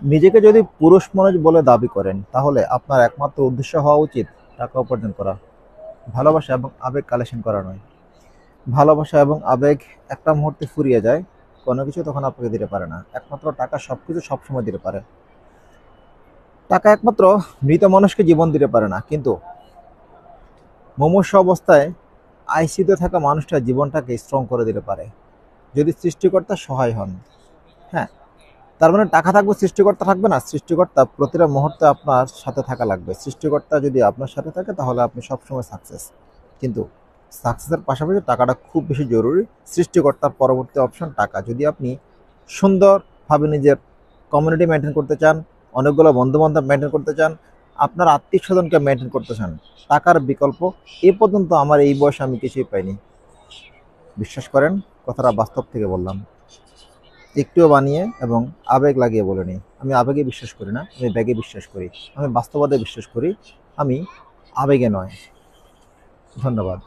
নিজেকে যদি পুরুষ মানুষ বলে দাবি করেন তাহলে আপনার একমাত্র উদ্দেশ্য হওয়া উচিত টাকা উপার্জন করা, ভালোবাসা এবং আবেগ কালেকশন করা নয়। ভালোবাসা এবং আবেগ একটা মুহূর্তে ফুরিয়ে যায়, কোনো কিছু তখন আপনাকে দিতে পারে না, একমাত্র টাকা সবকিছু সবসময় দিতে পারে। টাকা একমাত্র মৃত মানুষকে জীবন দিতে পারে না, কিন্তু মুমূর্ষু অবস্থায় আইসিইউতে থাকা মানুষটা জীবনটাকে স্ট্রং করে দিতে পারে, যদি সৃষ্টিকর্তা সহায় হন। হ্যাঁ, তার মানে টাকা থাকবে সৃষ্টিকর্তা থাকবে না, সৃষ্টিকর্তা প্রতিটা মুহূর্তে আপনার সাথে থাকা লাগবে। সৃষ্টিকর্তা যদি আপনার সাথে থাকে তাহলে আপনি সবসময় সাকসেস। কিন্তু সাকসেসের পাশাপাশি টাকাটা খুব বেশি জরুরি। সৃষ্টিকর্তার পরবর্তী অপশন টাকা। যদি আপনি সুন্দরভাবে নিজের কমিউনিটি মেনটেন করতে চান, অনেকগুলো বন্ধু বান্ধব মেনটেন করতে চান, আপনার আত্মীয় স্বজনকে মেনটেন করতে চান, টাকার বিকল্প এ পর্যন্ত আমার এই বয়সে আমি কিছুই পাইনি। বিশ্বাস করেন, কথাটা বাস্তব থেকে বললাম, একটুও বানিয়ে এবং আবেগ লাগিয়ে বলিনি। আমি আবেগে বিশ্বাস করি না, আমি ব্যাগে বিশ্বাস করি। আমি বাস্তবতায় বিশ্বাস করি, আমি আবেগে নয়। ধন্যবাদ।